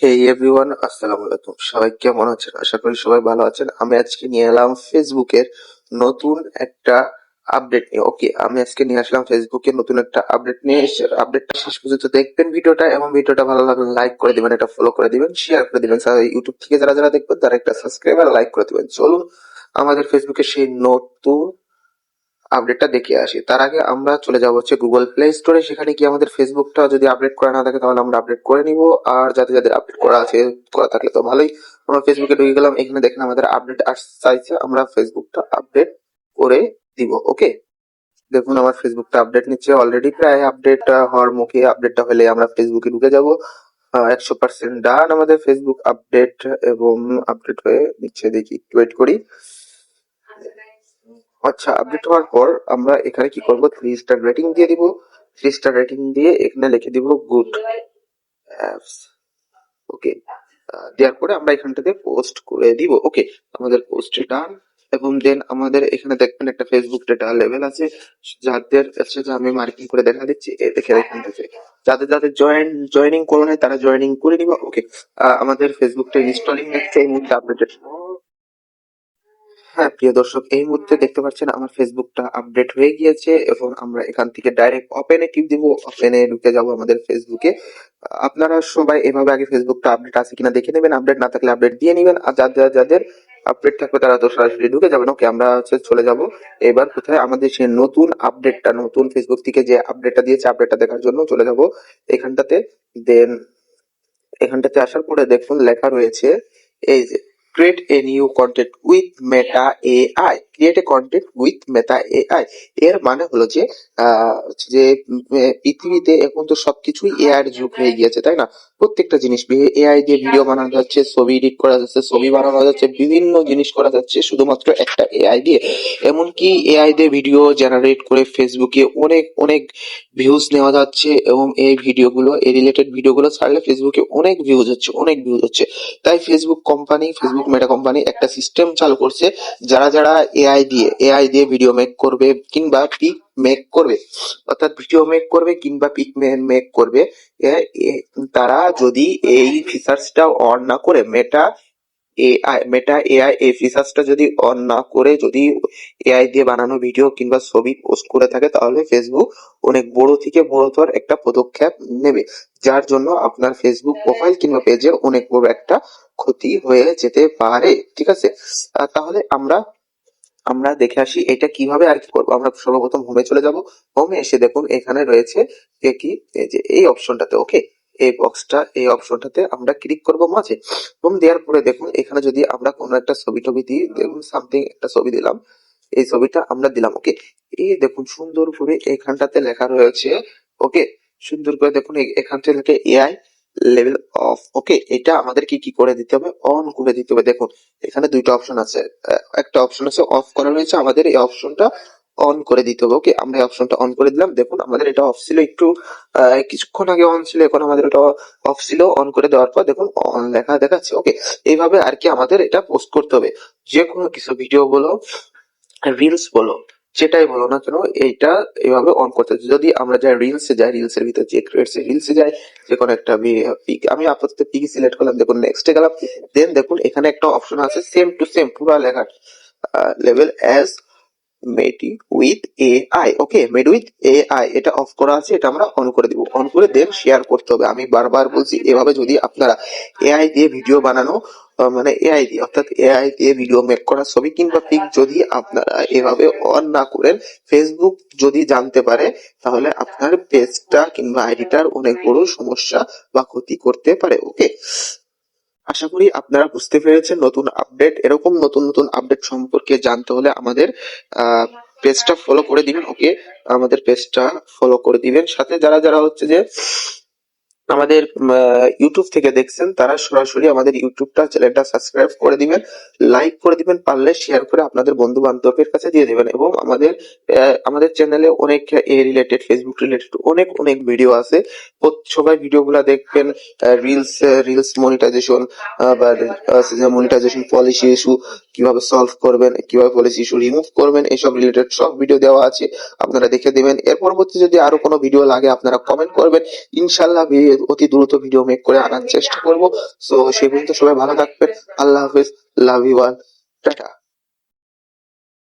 হেই everyone, আসসালামু আলাইকুম। সবাই কেমন আছেন? আশা করি সবাই ভালো আছেন। আমি আজকে নিয়ে এলাম ফেসবুকের নতুন একটা আপডেট নিয়ে। ওকে, আমি আজকে নিয়ে আসলাম ফেসবুকের নতুন একটা আপডেট নিয়ে। আপডেটটা শেষ পর্যন্ত দেখবেন ভিডিওটা, এবং ভিডিওটা ভালো লাগলে লাইক করে দিবেন, এটা ফলো করে দিবেন, শেয়ার করে দিবেন। ইউটিউব থেকে যারা যারা দেখবেন তারা একটা সাবস্ক্রাইব আর লাইক করে দিবেন। চলুন আমাদের ফেসবুকের সেই নতুন আপডেটটা দেখে আসি। তার আগে আমরা চলে যাবো হচ্ছে গুগল প্লে স্টোরে। সেখানে কি আমাদের ফেসবুকটা যদি আপডেট করা না থাকে তাহলে আমরা আপডেট করে নিব, আর যাদের যাদের আপডেট করা আছে, করা থাকলে তো ভালোই। আমরা ফেসবুকে ঢুকে গেলাম, এখানে দেখেন আমাদের আপডেট চাইছে, আমরা ফেসবুকটা আপডেট করে দিব। ওকে, দেখুন আমার ফেসবুকটা আপডেট নিচ্ছে অলরেডি, প্রায় আপডেট হওয়ার মুখে। আপডেটটা হলে আমরা ফেসবুকে ঢুকে যাব। 100% ডান আমাদের ফেসবুক আপডেট, এবং আপডেট হয়ে নিচ্ছে, দেখি একটু ওয়েট করি। আচ্ছা, আপডেট হওয়ার পর আমরা এখানে কি করব, 3 স্টার রেটিং দিয়ে দিব। 3 স্টার রেটিং দিয়ে এখানে লিখে দিব গুড অ্যাপস। ওকে, দেওয়ার পরে আমরা এখানটাতে পোস্ট করে দিব। ওকে, আমাদের পোস্ট ডান। এবং দেন আমাদের এখানে দেখবেন একটা ফেসবুক ডেটা লেভেল আছে, যাদের আছে যে আমি মার্কিং করে দেখা দিচ্ছি, দেখে এখানটাতে যাদের যাদের জয়েনিং করে নাই তারা জয়েনিং করে নিবা। ওকে, আমাদের ফেসবুকটা ইনস্টলিং হচ্ছে এই মুহূর্তে আপডেটেড। হ্যাঁ প্রিয় দর্শক, এই মুহূর্তে দেখতে পাচ্ছেন আমার ফেসবুকটা আপডেট হয়ে গিয়েছে, এবং আমরা এখান থেকে ডাইরেক্ট ওপেনে টিপ দিব। ওপেনে ঢুকে যাব আমাদের ফেসবুকে। আপনারা সবাই এভাবে আগে ফেসবুকটা আপডেট আছে কিনা দেখে নেবেন, আপডেট না থাকলে আপডেট দিয়ে নেবেন, আর যাদের যাদের আপডেট থাকবে তারা তো সরাসরি ঢুকে যাবেন। ওকে, আমরা হচ্ছে চলে যাব এবার কোথায়, আমাদের সেই নতুন আপডেটটা, নতুন ফেসবুক থেকে যে আপডেটটা দিয়েছে আপডেটটা দেখার জন্য চলে যাব এখানটাতে। দেন এখানটাতে আসার পরে দেখুন লেখা রয়েছে এই যে create a new content with Meta AI. Create a content with Meta AI এর মানে হলো যে যে পৃথিবীতে এখন তো সবকিছুই এআই এর যুগ হয়ে গিয়েছে, তাই না? প্রত্যেকটা জিনিস এআই দিয়ে ভিডিও বানানো যাচ্ছে, ছবি এডিট করা যাচ্ছে, ছবি বানানো যাচ্ছে, বিভিন্ন জিনিস করা যাচ্ছে শুধুমাত্র একটা এআই দিয়ে। এমনকি এআই দিয়ে ভিডিও জেনারেট করে ফেসবুকে অনেক অনেক ভিউজ নেওয়া যাচ্ছে, এবং এই ভিডিওগুলো, এই রিলেটেড ভিডিওগুলো ছাড়লে ফেসবুকে অনেক ভিউজ হচ্ছে, অনেক ভিউজ হচ্ছে। তাই Facebook company, Facebook Meta company একটা সিস্টেম চালু করছে, যারা যারা এআই দিয়ে ভিডিও মেক করবে কিংবা পিক মেক করবে, অর্থাৎ ভিডিও মেক করবে কিংবা পিক মেক করবে, তারা যদি এই ফিচার্সটা অন না করে, মেটা এআই এই ফিচার্সটা যদি অন না করে, যদি এআই দিয়ে বানানো ভিডিও কিংবা ছবি পোস্ট করে থাকে, তাহলে ফেসবুক অনেক বড় থেকে বড়তর একটা পদক্ষেপ নেবে, যার জন্য আপনার ফেসবুক প্রোফাইল কিংবা পেজে অনেক বড় একটা ক্ষতি হয়ে যেতে পারে। ঠিক আছে, তাহলে আমরা আমরা দেখে আসি এটা কিভাবে আর কি করবো। আমরা সর্বপ্রথম হোমে চলে যাব। হোমে এসে দেখুন এখানে রয়েছে কি, এই যে এই অপশনটাতে। ওকে, এই অপশনটাতে আমরা ক্লিক করব মাঝে। হোম দেওয়ার পরে দেখুন এখানে যদি আমরা কোনো একটা ছবি টবি দিই, দেখুন সামথিং একটা ছবি দিলাম, এই ছবিটা আমরা দিলাম। ওকে, এই দেখুন সুন্দর করে এখানটাতে লেখা রয়েছে। ওকে, সুন্দর করে দেখুন এখানটাতে লেখা এআই লেভেল অফ। ওকে, এটা আমাদের কি কি করে দিতে হবে, অন করে দিতে হবে। দেখুন এখানে দুইটা অপশন আছে, একটা অপশন আছে অফ করা রয়েছে, আমাদের এই অপশনটা অন করে দিতে হবে। ওকে, আমরা এই অপশনটা অন করে দিলাম। দেখুন আমাদের এটা অফ ছিল একটু, কিছুক্ষণ আগে অন ছিল, এখন আমাদের এটা অফ ছিল। অন করে দেওয়ার পর দেখুন অন লেখা দেখাচ্ছে। ওকে, এইভাবে আর কি আমাদের এটা পোস্ট করতে হবে। যে কোনো কিছু ভিডিও বলো, রিলস বলো, যেটাই বলো না কেন, এইটা এইভাবে অন করতে হবে। যদি আমরা যাই রিলসে যাই, রিলসের ভিতর যে ক্রিয়েটস রিলসে যাই, যে কোনো একটা পিক, আমি আপাতত পিক সিলেক্ট করলাম, দেখুন নেক্সটে গেলাম। দেন দেখুন এখানে একটা অপশন আছে সেম টু সেম পুরো লেখা, level as made with AI. Okay, made with AI এটা অফ করা আছে, এটা আমরা অন করে দিব। অন করে দেন শেয়ার করতে হবে। আমি বারবার বলছি, এভাবে যদি আপনারা এআই দিয়ে ভিডিও বানানো, মানে এআই দিয়ে, অর্থাৎ এআই দিয়ে ভিডিও মেক করা ছবি কিংবা পিক যদি আপনারা এভাবে অন না করেন, ফেসবুক যদি জানতে পারে, তাহলে আপনার পেজটা কিংবা আইডিটার অনেক বড় সমস্যা বা ক্ষতি করতে পারে। ওকে, আশা করি আপনারা বুঝতে পেরেছেন নতুন আপডেট। এরকম নতুন নতুন আপডেট সম্পর্কে জানতে হলে আমাদের পেজটা ফলো করে দিবেন। ওকে, আমাদের পেজটা ফলো করে দিবেন। সাথে যারা যারা হচ্ছে যে আমাদের ইউটিউব থেকে দেখছেন, তারা সরাসরি আমাদের ইউটিউবটা চ্যানেলটা সাবস্ক্রাইব করে দিবেন, লাইক করে দিবেন, পারলে শেয়ার করে আপনাদের বন্ধু বান্ধবের কাছে দিয়ে দিবেন। এবং আমাদের চ্যানেলে অনেক এ রিলেটেড, ফেসবুক রিলেটেড অনেক অনেক ভিডিও আছে, সবাই ভিডিওগুলো দেখবেন। রিলস মনিটাইজেশন বা মনিটাইজেশন পলিসি ইস্যু কিভাবে সলভ করবেন, কিভাবে পলিসি ইস্যু রিমুভ করবেন, এসব রিলেটেড সব ভিডিও দেওয়া আছে, আপনারা দেখে দিবেন। এর পরবর্তী যদি আরো কোনো ভিডিও লাগে আপনারা কমেন্ট করবেন, ইনশাল্লাহ অতি দ্রুত ভিডিও মেক করে আনার চেষ্টা করব। সো সেই পর্যন্ত সবাই ভালো থাকবেন। আল্লাহ হাফেজ, লাভ ইউ অল, টাটা।